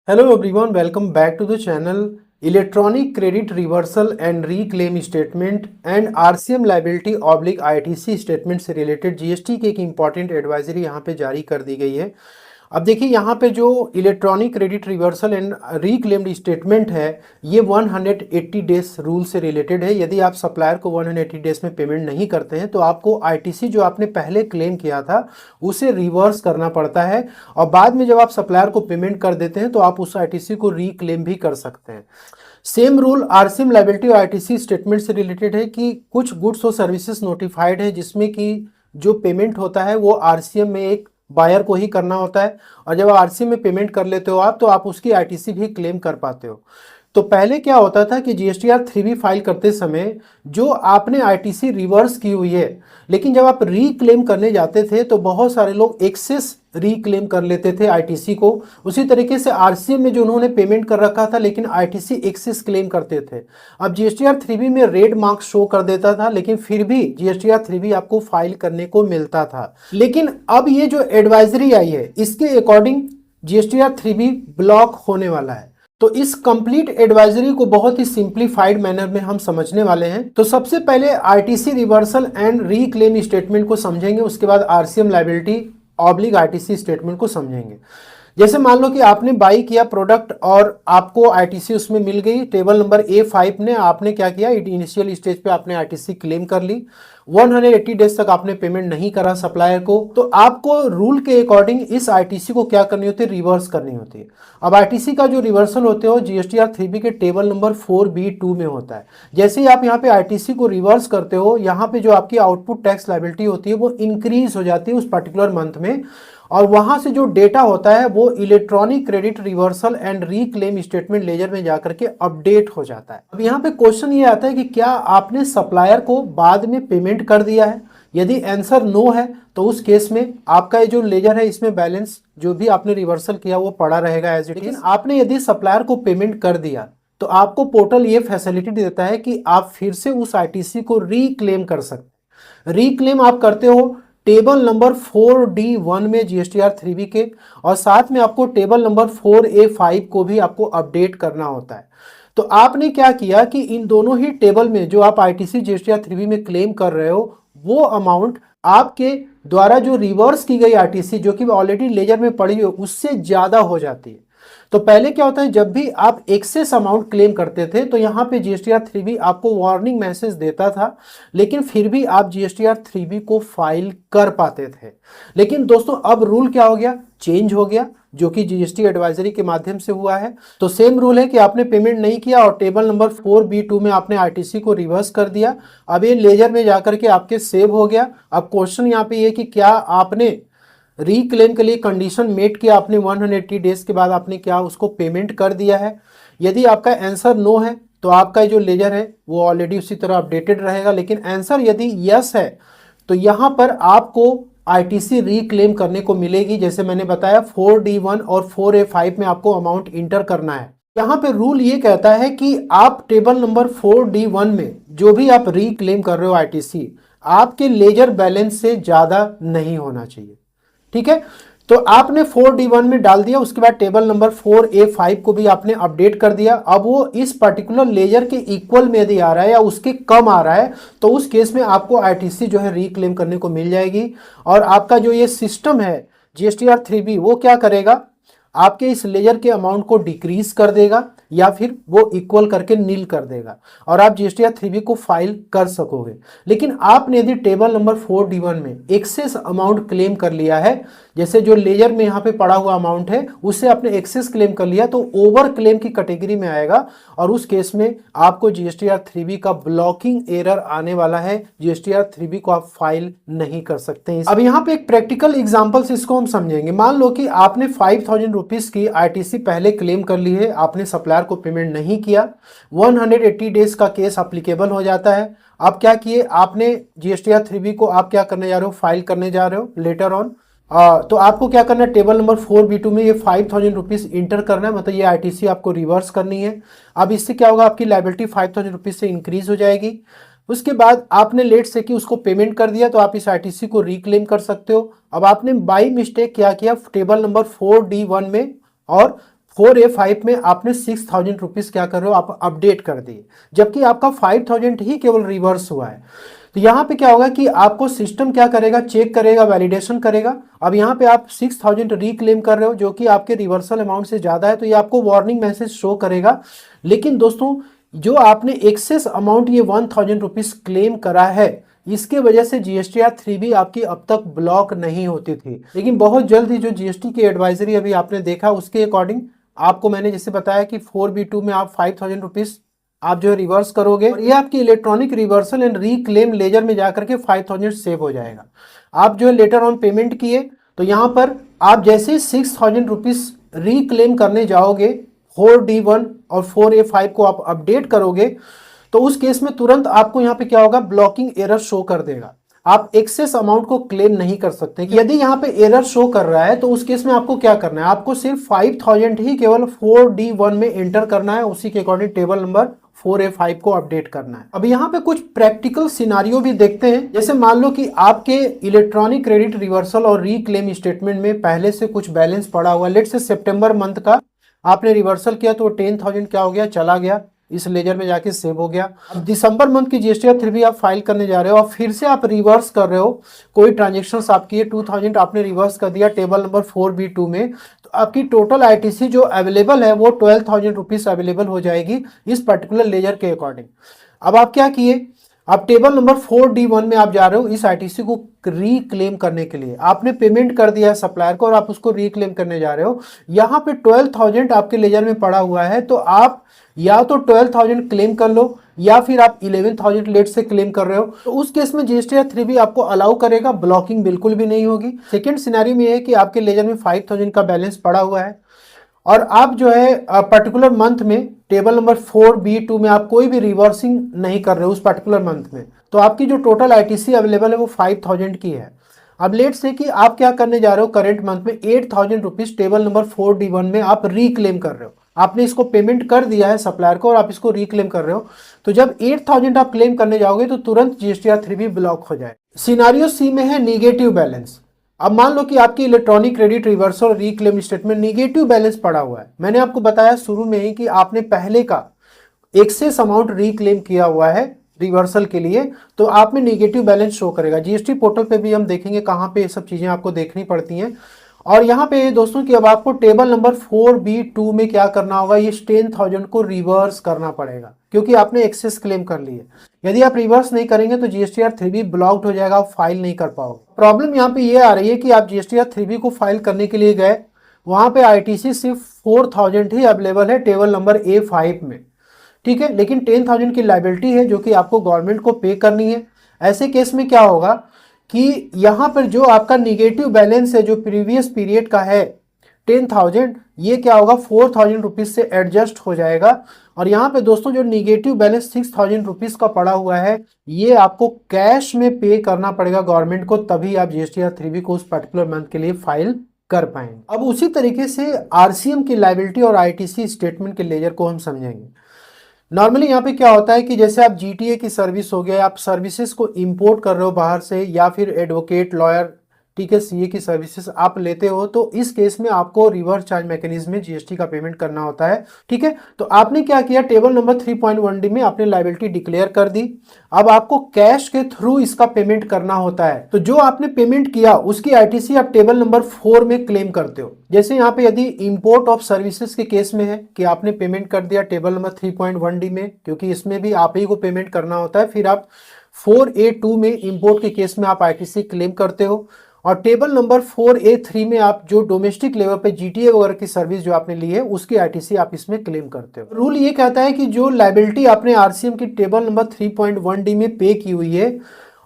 Hello everyone, welcome back to the channel. Electronic credit reversal and reclaim statement and RCM liability oblique ITC statement से related GST की एक important advisory यहाँ पे जारी कर दी गई है। अब देखिए यहाँ पे जो electronic credit reversal and reclaimed statement है ये 180 डेज रूल से रिलेटेड है। यदि आप सप्लायर को 180 डेज में पेमेंट नहीं करते हैं तो आपको आईटीसी जो आपने पहले क्लेम किया था उसे रिवर्स करना पड़ता है, और बाद में जब आप सप्लायर को पेमेंट कर देते हैं तो आप उस आईटीसी को रीक्लेम भी कर सकते हैं। सेम रूल आरसीएम लायबिलिटी और आईटीसी स्टेटमेंट से रिलेटेड है कि कुछ गुड्स और सर्विसेज नोटिफाइड है जिसमें कि जो पेमेंट होता है वो आरसीएम में एक बायर को ही करना होता है, और जब आरसीएम में पेमेंट कर लेते हो आप तो आप उसकी आईटीसी भी क्लेम कर पाते हो। तो पहले क्या होता था कि जीएसटीआर 3B फाइल करते समय जो आपने आईटीसी रिवर्स की हुई है, लेकिन जब आप रीक्लेम करने जाते थे तो बहुत सारे लोग एक्सेस रीक्लेम कर लेते थे आईटीसी को। उसी तरीके से आरसीएम में जो उन्होंने पेमेंट कर रखा था लेकिन आईटीसी एक्सेस क्लेम करते थे। अब जीएसटीआर 3B में रेड मार्क शो कर देता था, लेकिन फिर भी जीएसटीआर 3B आपको फाइल करने को मिलता था। लेकिन अब ये जो एडवाइजरी आई है इसके अकॉर्डिंग जीएसटीआर 3B ब्लॉक होने वाला है। तो इस कंप्लीट एडवाइजरी को बहुत ही सिंप्लीफाइड मैनर में हम समझने वाले हैं। तो सबसे पहले ITC reversal and reclaim statement को समझेंगे, उसके बाद RCM liability oblique ITC statement को समझेंगे। जैसे मान लो कि आपने बाई किया प्रोडक्ट और आपको आईटीसी उसमें मिल गई, टेबल नंबर A5 ने आपने क्या किया, इनिशियल स्टेज पे आपने आईटीसी क्लेम कर ली, 180 डेज तक आपने पेमेंट नहीं करा सप्लायर को, तो आपको रूल के अकॉर्डिंग इस आईटीसी को क्या करनी होती है, रिवर्स करनी होती है। अब आईटीसी का जो रिवर्सल होते हो जीएसटीआर 3B के टेबल नंबर 4B2 में होता है। जैसे ही आप यहाँ पे आईटीसी को रिवर्स करते हो, यहाँ पे जो आपकी आउटपुट टैक्स लायबिलिटी होती है वो इंक्रीज हो जाती है उस पर्टिकुलर मंथ में, और वहां से जो डेटा होता है वो electronic credit reversal and reclaim statement ledger में जाकर के अपडेट हो जाता है। अब यहाँ पे क्वेश्चन ये आता है कि क्या आपने सप्लायर को बाद में पेमेंट कर दिया है। यदि आंसर नो है तो उस केस में आपका ये जो लेजर है इसमें बैलेंस जो भी आपने रिवर्सल किया वो पड़ा रहेगा एज इट इज। लेकिन आपने यदि सप्लायर को पेमेंट कर दिया तो आपको पोर्टल ये फैसिलिटी देता है कि आप फिर से उस आईटीसी को रीक्लेम कर सकते हैं। रीक्लेम आप करते हो टेबल नंबर 4D1 में जीएसटीआर 3B के, और साथ में आपको टेबल नंबर 4A5 को भी आपको अपडेट करना होता है। तो आपने क्या किया कि इन दोनों ही टेबल में जो आप आईटीसी जीएसटीआर 3B में क्लेम कर रहे हो वो अमाउंट आपके द्वारा जो रिवर्स की गई आईटीसी जो कि ऑलरेडी लेजर में पड़ी हो उससे ज्यादा हो जाती है। तो पहले क्या होता है, जब भी आप एक्सेस अमाउंट क्लेम करते थे तो यहाँ पे जीएसटीआर 3B आपको वार्निंग मैसेज देता था, लेकिन फिर भी आप जीएसटीआर 3B को फाइल कर पाते थे। लेकिन दोस्तों अब रूल क्या हो गया, चेंज हो गया, जो कि जीएसटी एडवाइजरी के माध्यम से हुआ है। तो सेम रूल है कि आपने पेमेंट नहीं किया और टेबल नंबर 4B2 में आपने आईटीसी को रिवर्स कर दिया। अब ये लेजर में जाकर के आपके सेव हो गया। अब क्वेश्चन यहाँ पे ये कि क्या आपने रीक्लेम के लिए कंडीशन मेट किया, आपने 180 डेज के बाद आपने क्या उसको पेमेंट कर दिया है। यदि आपका आंसर नो है तो आपका जो लेजर है वो ऑलरेडी उसी तरह अपडेटेड रहेगा, लेकिन आंसर यदि यस है तो यहाँ पर आपको आईटीसी रीक्लेम करने को मिलेगी। जैसे मैंने बताया 4D1 और 4A5 में आपको अमाउंट इंटर करना है। यहाँ पे रूल ये कहता है कि आप टेबल नंबर 4D1 में जो भी आप रीक्लेम कर रहे हो आईटीसी, आपके लेजर बैलेंस से ज्यादा नहीं होना चाहिए। ठीक है, तो आपने 4D1 में डाल दिया, उसके बाद टेबल नंबर 4A5 को भी आपने अपडेट कर दिया। अब वो इस पर्टिकुलर लेजर के इक्वल में यदि आ रहा है या उसके कम आ रहा है तो उस केस में आपको आईटीसी जो है रीक्लेम करने को मिल जाएगी। और आपका जो ये सिस्टम है जीएसटीआर 3B वो क्या करेगा, आपके इस लेजर के अमाउंट को डिक्रीज कर देगा या फिर वो इक्वल करके नील कर देगा और आप जीएसटीआर 3B को फाइल कर सकोगे। लेकिन आपने यदि टेबल नंबर 4D1 में एक्सेस अमाउंट क्लेम कर लिया है, जैसे जो लेजर में यहाँ पे पड़ा हुआ अमाउंट है उससे आपने एक्सेस क्लेम कर लिया, तो ओवर क्लेम की कैटेगरी में आएगा और उस केस में आपको जीएसटीआर 3B का ब्लॉकिंग एरर आने वाला है। जीएसटीआर 3B को आप फाइल नहीं कर सकते। अब यहाँ पे एक प्रैक्टिकल एग्जाम्पल से इसको हम समझेंगे। मान लो कि आपने 5000 रुपीज की आईटीसी पहले क्लेम कर ली है, आपने सप्लायर को पेमेंट नहीं किया, 180 डेज का केस अप्लीकेबल हो जाता है। आप क्या किए, आपने जीएसटीआर 3B को आप क्या करने जा रहे हो, फाइल करने जा रहे हो लेटर ऑन। तो आपको क्या करना है, टेबल नंबर 4B2 में ये 5000 रुपीज इंटर करना है, मतलब ये आईटीसी आपको रिवर्स करनी है। अब इससे क्या होगा, आपकी लायबिलिटी 5000 रुपीज से इंक्रीज हो जाएगी। उसके बाद आपने लेट से कि उसको पेमेंट कर दिया तो आप इस आईटीसी को रिक्लेम कर सकते हो। अब आपने बाई मिस्टेक क्या किया, टेबल नंबर 4D1 में और 4A5 में आपने 6,000 रुपीज क्या कर रहे हो, आप अपडेट कर दिए, जबकि आपका 5,000 ही केवल रिवर्स हुआ है। तो यहाँ पे क्या होगा कि आपको सिस्टम क्या करेगा, चेक करेगा, वैलिडेशन करेगा। अब यहाँ पे आप 6,000 रिक्लेम कर रहे हो जो कि आपके रिवर्सल अमाउंट से ज्यादा है, तो ये आपको वार्निंग मैसेज शो करेगा। लेकिन दोस्तों जो आपने एक्सेस अमाउंट ये 1,000 रुपीज क्लेम करा है, इसके वजह से जीएसटीआर 3B आपकी अब तक ब्लॉक नहीं होती थी। लेकिन बहुत जल्द ही जो जीएसटी की एडवाइजरी अभी आपने देखा उसके अकॉर्डिंग आपको मैंने जैसे बताया कि 4B2 में आप 5,000 रुपीज आप जो है रिवर्स करोगे, और ये आपकी electronic reversal and reclaim ledger में जाकर के 5,000 सेव हो जाएगा। आप जो है लेटर ऑन पेमेंट किए तो यहाँ पर आप जैसे 6,000 रुपीज रीक्लेम करने जाओगे, 4D1 और 4A5 को आप अपडेट करोगे, तो उस केस में तुरंत आपको यहाँ पे क्या होगा, ब्लॉकिंग एरर शो कर देगा। आप एक्सेस अमाउंट को क्लेम नहीं कर सकते। यदि यहाँ पे एरर शो कर रहा है तो उस केस में आपको क्या करना है, आपको सिर्फ 5,000 ही केवल 4D1 में एंटर करना है, उसी के अकॉर्डिंग टेबल नंबर 4A5 को अपडेट करना है। अब यहाँ पे कुछ प्रैक्टिकल सिनारियो भी देखते हैं। जैसे मान लो कि आपके इलेक्ट्रॉनिक क्रेडिट रिवर्सल और रीक्लेम स्टेटमेंट में पहले से कुछ बैलेंस पड़ा हुआ, लेट से सितंबर मंथ का आपने रिवर्सल किया तो 10,000 क्या हो गया, चला गया, इस लेजर में जाके सेव हो गया। अब दिसंबर मंथ की जीएसटीआर 3B आप फाइल करने जा रहे हो और फिर से आप रिवर्स कर रहे हो, कोई ट्रांजेक्शन आपकी 2,000 आपने रिवर्स कर दिया टेबल नंबर 4B2 में, तो आपकी टोटल आईटीसी जो अवेलेबल है वो 12,000 रुपीज अवेलेबल हो जाएगी इस पर्टिकुलर लेजर के अकॉर्डिंग। अब आप क्या किए, आप टेबल नंबर 4D1 में आप जा रहे हो इस आईटीसी को रीक्लेम करने के लिए। आपने पेमेंट कर दिया है सप्लायर को और आप उसको रीक्लेम करने जा रहे हो। यहाँ पे 12,000 आपके लेजर में पड़ा हुआ है, तो आप या तो 12,000 क्लेम कर लो या फिर आप 11,000 लेट से क्लेम कर रहे हो, तो उस केस में जीएसटीआर 3B आपको अलाउ करेगा, ब्लॉकिंग बिल्कुल भी नहीं होगी। सेकेंड सिनेरियो में यह है कि आपके लेजर में 5,000 का बैलेंस पड़ा हुआ है और आप जो है पर्टिकुलर मंथ में टेबल नंबर 4B2 में आप कोई भी रिवर्सिंग नहीं कर रहे हो उस पर्टिकुलर मंथ में, तो आपकी जो टोटल आईटीसी अवेलेबल है वो 5,000 की है। अब लेट से कि आप क्या करने जा रहे हो, करंट मंथ में 8,000 रुपीज टेबल नंबर 4D1 में आप रिक्लेम कर रहे हो। आपने इसको पेमेंट कर दिया है सप्लायर को और आप इसको रिक्लेम कर रहे हो, तो जब 8,000 आप क्लेम करने जाओगे तो तुरंत जीएसटीआर 3B ब्लॉक हो जाए। सिनारियो सी में है निगेटिव बैलेंस। अब मान लो कि आपकी इलेक्ट्रॉनिक क्रेडिट रिवर्सल और रीक्लेम स्टेटमेंट निगेटिव बैलेंस पड़ा हुआ है। मैंने आपको बताया शुरू में ही कि आपने पहले का एक्सेस अमाउंट रिक्लेम किया हुआ है रिवर्सल के लिए, तो आप में निगेटिव बैलेंस शो करेगा। जीएसटी पोर्टल पे भी हम देखेंगे कहाँ पे ये सब चीजें आपको देखनी पड़ती हैं। और यहाँ पे दोस्तों कि अब आपको टेबल नंबर 4B2 में क्या करना होगा, ये 10,000 को रिवर्स करना पड़ेगा क्योंकि आपने एक्सेस क्लेम कर लिए। यदि आप रिवर्स नहीं करेंगे तो जीएसटीआर 3B ब्लॉक्ड हो जाएगा, आप फाइल नहीं कर पाओगे। प्रॉब्लम यहाँ पे ये आ रही है कि आप जीएसटीआर 3B को फाइल करने के लिए गए, वहां पे आईटीसी सिर्फ 4,000 ही अवेलेबल है टेबल नंबर A5 में, ठीक है, लेकिन 10,000 की लायबिलिटी है जो कि आपको गवर्नमेंट को पे करनी है। ऐसे केस में क्या होगा कि यहाँ पर जो आपका निगेटिव बैलेंस है जो प्रीवियस पीरियड का है 10,000, ये क्या होगा 4,000 रुपीज से एडजस्ट हो जाएगा। और यहाँ पे दोस्तों जो निगेटिव बैलेंस 6,000 रुपीज का पड़ा हुआ है ये आपको कैश में पे करना पड़ेगा गवर्नमेंट को, तभी आप जीएसटीआर 3B को उस पर्टिकुलर मंथ के लिए फाइल कर पाएंगे। अब उसी तरीके से आरसीएम की लायबिलिटी और आईटीसी स्टेटमेंट के लेजर को हम समझेंगे। नॉर्मली यहाँ पे क्या होता है कि जैसे आप जीटीए की सर्विस हो गया, आप सर्विसेज को इंपोर्ट कर रहे हो बाहर से, या फिर एडवोकेट, लॉयर, ठीक है, सीए की सर्विसेज आप लेते हो, तो इस केस में आपको रिवर्स चार्ज मैकेनिज्म में जीएसटी का पेमेंट करना होता है, ठीक है। तो आपने क्या किया, टेबल नंबर 3.1D में आपने लायबिलिटी डिक्लेयर कर दी। अब आपको कैश के थ्रू इसका पेमेंट करना होता है, तो जो आपने पेमेंट किया उसकी आईटीसी आप टेबल नंबर 4 में क्लेम करते हो। जैसे यहाँ पे यदि इंपोर्ट ऑफ सर्विसेज के केस में है कि आपने पेमेंट कर दिया टेबल नंबर 3.1D में, क्योंकि इसमें भी आप ही को पेमेंट करना होता है, फिर आप 4A2 में इंपोर्ट के केस में आप आईटीसी क्लेम करते हो, और टेबल नंबर 4A3 में आप जो डोमेस्टिक लेवल पे जीटीए वगैरह की सर्विस जो आपने ली है उसकी आईटीसी आप इसमें क्लेम करते हो। रूल ये कहता है कि जो लायबिलिटी आपने आरसीएम की टेबल नंबर 3.1D में पे की हुई है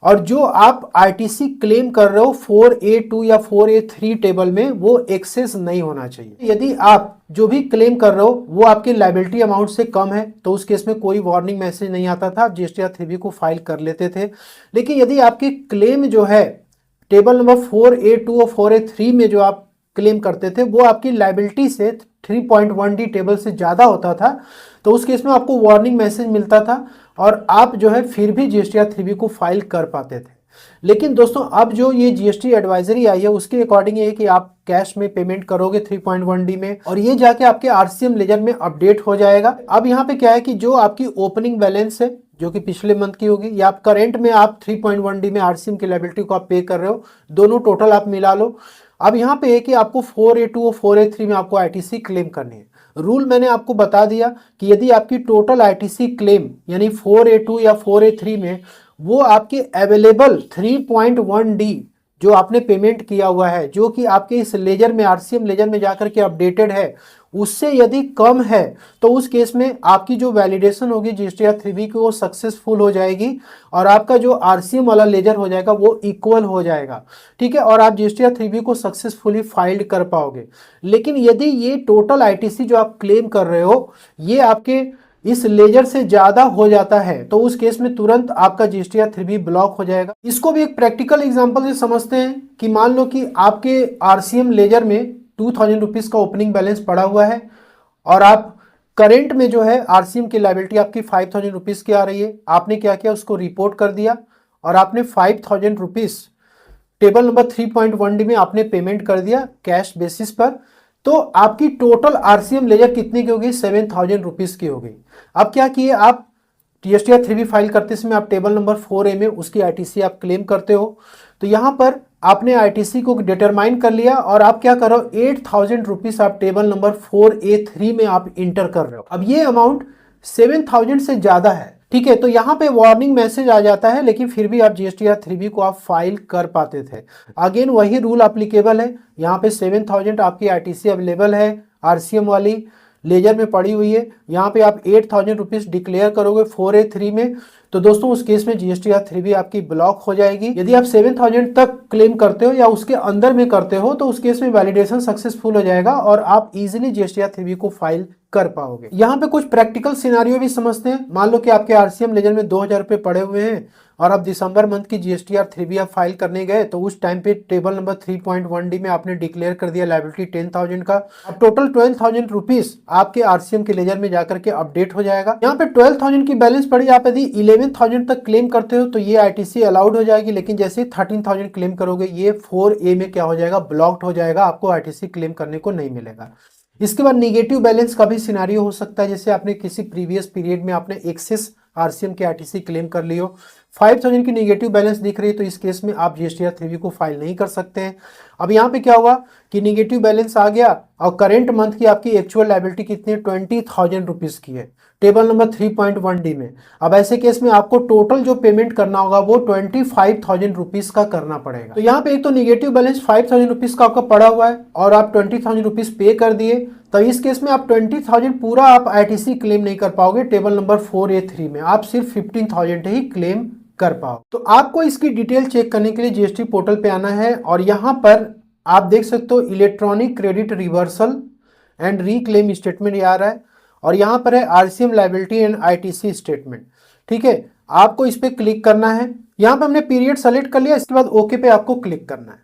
और जो आप आईटीसी क्लेम कर रहे हो 4A2 या 4A3 टेबल में, वो एक्सेस नहीं होना चाहिए। यदि आप जो भी क्लेम कर रहे हो वो आपकी लायबिलिटी अमाउंट से कम है तो उस केस में कोई वार्निंग मैसेज नहीं आता था, आप जीएसटीआर 3B को फाइल कर लेते थे। लेकिन यदि आपकी क्लेम जो है टेबल नंबर 4A2 और 4A3 में जो आप क्लेम करते थे वो आपकी लायबिलिटी से 3.1D टेबल से ज़्यादा होता था, तो उस केस में आपको वार्निंग मैसेज मिलता था और आप जो है फिर भी जीएसटीआर 3B को फाइल कर पाते थे। लेकिन दोस्तों अब जो ये जीएसटी एडवाइजरी आई है उसके अकॉर्डिंग ये है कि आप कैश में पेमेंट करोगे 3.1D में, और ये जाके आपके आरसीएम लेजर में अपडेट हो जाएगा। अब यहाँ पे क्या है कि जो आपकी ओपनिंग बैलेंस है जो कि पिछले मंथ की होगी, या आप करंट में आप 3.1D में आरसीएम की लायबिलिटी को आप पे कर रहे हो, दोनों टोटल आप मिला लो। अब यहाँ पे है कि आपको 4A2 और 4A3 में आपको आईटीसी क्लेम करनी है। रूल मैंने आपको बता दिया कि यदि आपकी टोटल आईटीसी क्लेम यानी 4A2 या 4A3 में वो आपके अवेलेबल 3.1D जो आपने पेमेंट किया हुआ है, जो कि आपके इस लेजर में आरसीएम लेजर में जाकर के अपडेटेड है, उससे यदि कम है तो उस केस में आपकी जो वैलिडेशन होगी जीएसटीआर 3B की वो सक्सेसफुल हो जाएगी और आपका जो आरसीएम वाला लेजर हो जाएगा वो इक्वल हो जाएगा। ठीक है, और आप जीएसटीआर 3B को सक्सेसफुली फाइल्ड कर पाओगे। लेकिन यदि ये टोटल आईटीसी जो आप क्लेम कर रहे हो ये आपके इस लेजर से ज्यादा हो जाता है तो उस केस में तुरंत आपका जीएसटीआर 3B ब्लॉक हो जाएगा। इसको भी एक प्रैक्टिकल एग्जांपल से समझते हैं कि मान लो कि आपके आरसीएम लेजर में 2000 रुपीज का ओपनिंग बैलेंस पड़ा हुआ है और आप करेंट में जो है आरसीएम की लायबिलिटी आपकी 5000 रुपीज की आ रही है। आपने क्या किया, उसको रिपोर्ट कर दिया और आपने 5000 रुपीज टेबल नंबर 3.1D में आपने पेमेंट कर दिया कैश बेसिस पर। तो आपकी टोटल आरसीएम लेजर कितने की होगी, 7000 रुपीज की होगी। अब क्या किए आप, जीएसटीआर 3B फाइल करते समय आप टेबल नंबर 4A में उसकी आईटीसी आप क्लेम करते हो। तो यहां पर आपने आईटीसी को डिटरमाइन कर लिया और आप क्या करो, 8000 रुपीज आप टेबल नंबर 4A3 में आप इंटर कर रहे हो। अब ये अमाउंट 7000 से ज्यादा है, ठीक है, तो यहाँ पे वार्निंग मैसेज आ जाता है, लेकिन फिर भी आप जीएसटीआर 3B को आप फाइल कर पाते थे। अगेन वही रूल एप्लीकेबल है, यहाँ पे 7000 आपकी आईटीसी अवेलेबल है आरसीएम वाली लेजर में पड़ी हुई है, यहाँ पे आप 8000 रुपीज डिक्लेयर करोगे 4A3 में, तो दोस्तों उस केस में जीएसटीआर 3B आपकी ब्लॉक हो जाएगी। यदि आप 7000 तक क्लेम करते हो या उसके अंदर में करते हो तो उस केस में वैलिडेशन सक्सेसफुल हो जाएगा और आप इजीली जीएसटीआर 3B को फाइल कर पाओगे। यहाँ पे कुछ प्रैक्टिकल सिनारियो भी समझते हैं। मान लो कि आपके आरसीएम लेजर में 2000 रुपए पड़े हुए हैं और आप दिसंबर मंथ की जीएसटीआर 3B आप फाइल करने गए तो उस टाइम पे टेबल नंबर 3.1D में आपने डिक्लेयर कर दिया लायबिलिटी 10000 का। अब टोटल 12000 रुपीज आपके आरसीएम के लेजर में जाकर के अपडेट हो जाएगा। यहाँ पे 12000 की बैलेंस पड़ी, आप यदि 11000 तक क्लेम करते हो तो ये आईटीसी अलाउड हो जाएगी, लेकिन जैसे 13000 क्लेम करोगे ये 4A में क्या हो जाएगा, ब्लॉक्ड हो जाएगा, आपको आईटीसी क्लेम करने को नहीं मिलेगा। इसके बाद निगेटिव बैलेंस का भी सिनारियो हो सकता है, जैसे आपने किसी प्रीवियस पीरियड में आपने एक्सेस आरसीएम की आईटीसी क्लेम कर लियो, 5000 की निगेटिव बैलेंस दिख रही है, तो इस केस में आप जीएसटीआर 3B को फाइल नहीं कर सकते हैं। अब यहाँ पे क्या हुआ कि निगेटिव बैलेंस आ गया और करंट मंथ की आपकी एक्चुअल लायबिलिटी कितनी है, 20000 रुपीज की है टेबल नंबर 3.1D में। अब ऐसे केस में आपको टोटल जो पेमेंट करना होगा वो 25000 रुपीज का करना पड़ेगा। तो यहाँ पे एक तो निगेटिव बैलेंस 5000 रुपीज का आपका पड़ा हुआ है और आप 20000 रुपीज पे कर दिए, तो इस केस में आप 20000 पूरा आप आईटीसी क्लेम नहीं कर पाओगे टेबल नंबर 4A3 में, आप सिर्फ 15000 ही क्लेम कर पाओ। तो आपको इसकी डिटेल चेक करने के लिए जीएसटी पोर्टल पे आना है और यहाँ पर आप देख सकते हो electronic credit reversal and reclaim statement आ रहा है और यहाँ पर है RCM liability and ITC statement. ठीक है, आपको इस पे क्लिक करना है। यहाँ पे हमने पीरियड सेलेक्ट कर लिया, इसके बाद ओके पे आपको क्लिक करना है।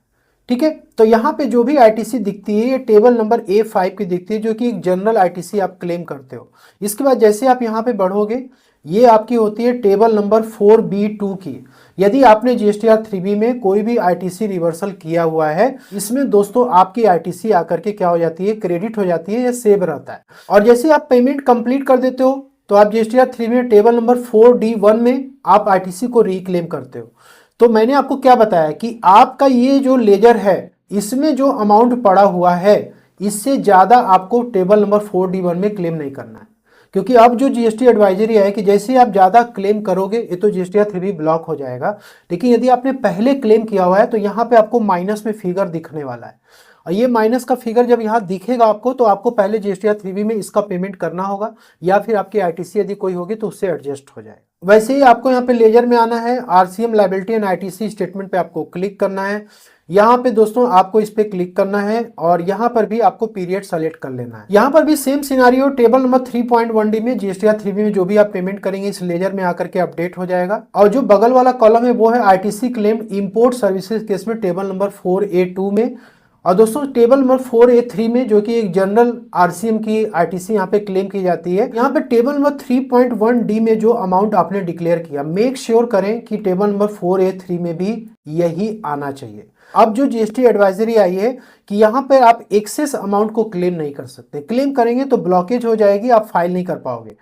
ठीक है, तो यहाँ पे जो भी आईटीसी दिखती है ये टेबल नंबर A5 की दिखती है, जो कि एक जनरल आईटीसी आप क्लेम करते हो। इसके बाद जैसे आप यहाँ पे बढ़ोगे ये आपकी होती है टेबल नंबर 4B2 की। यदि आपने जीएसटीआर 3B में कोई भी आईटीसी रिवर्सल किया हुआ है, इसमें दोस्तों आपकी आईटीसी आकर के क्या हो जाती है, क्रेडिट हो जाती है या सेव रहता है। और जैसे आप पेमेंट कंप्लीट कर देते हो तो आप जीएसटीआर 3B में टेबल नंबर 4D1 में आप आईटीसी को रिक्लेम करते हो। तो मैंने आपको क्या बताया कि आपका ये जो लेजर है इसमें जो अमाउंट पड़ा हुआ है इससे ज्यादा आपको टेबल नंबर 4D1 में क्लेम नहीं करना है, क्योंकि अब जो जीएसटी एडवाइजरी है कि जैसे आप ज्यादा क्लेम करोगे ये तो जीएसटीआर 3B ब्लॉक हो जाएगा, लेकिन यदि आपने पहले क्लेम किया हुआ है तो यहाँ पे आपको माइनस में फिगर दिखने वाला है और ये माइनस का फिगर जब यहाँ दिखेगा आपको तो आपको पहले जीएसटीआर 3B में इसका पेमेंट करना होगा या फिर आपकी आईटीसी यदि कोई होगी तो उससे एडजस्ट हो जाएगा। वैसे ही आपको यहाँ पे लेजर में आना है, RCM liability and ITC statement पे आपको क्लिक करना है। यहाँ पे दोस्तों आपको इस पे क्लिक करना है और यहाँ पर भी आपको पीरियड सेलेक्ट कर लेना है। यहाँ पर भी same scenario table number 3.1D में जीएसटीआर 3B में जो भी आप पेमेंट करेंगे इस लेजर में आकर के अपडेट हो जाएगा। और जो बगल वाला कॉलम है वो है ITC claimed import services case में टेबल नंबर 4A2 में, और दोस्तों टेबल नंबर 4A3 में जो कि एक जनरल आरसीएम की आईटीसी यहाँ पे क्लेम की जाती है, यहाँ पे टेबल नंबर 3.1D में जो अमाउंट आपने डिक्लेयर किया, मेक श्योर करें कि टेबल नंबर 4A3 में भी यही आना चाहिए। अब जो जीएसटी एडवाइजरी आई है कि यहाँ पे आप एक्सेस अमाउंट को क्लेम नहीं कर सकते, क्लेम करेंगे तो ब्लॉकेज हो जाएगी, आप फाइल नहीं कर पाओगे।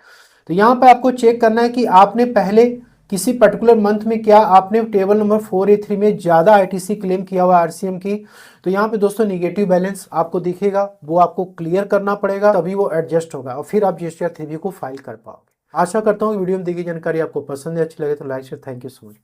तो यहाँ पे आपको चेक करना है कि आपने पहले किसी पर्टिकुलर मंथ में क्या आपने टेबल नंबर 4A3 में ज़्यादा आईटीसी क्लेम किया हुआ आरसीएम की, तो यहाँ पे दोस्तों निगेटिव बैलेंस आपको दिखेगा, वो आपको क्लियर करना पड़ेगा, तभी वो एडजस्ट होगा और फिर आप जीएसटी 3B को फाइल कर पाओगे। आशा करता हूँ वीडियो में दी गई जानकारी आपको पसंद है, अच्छी लगे तो like share. Thank you so much.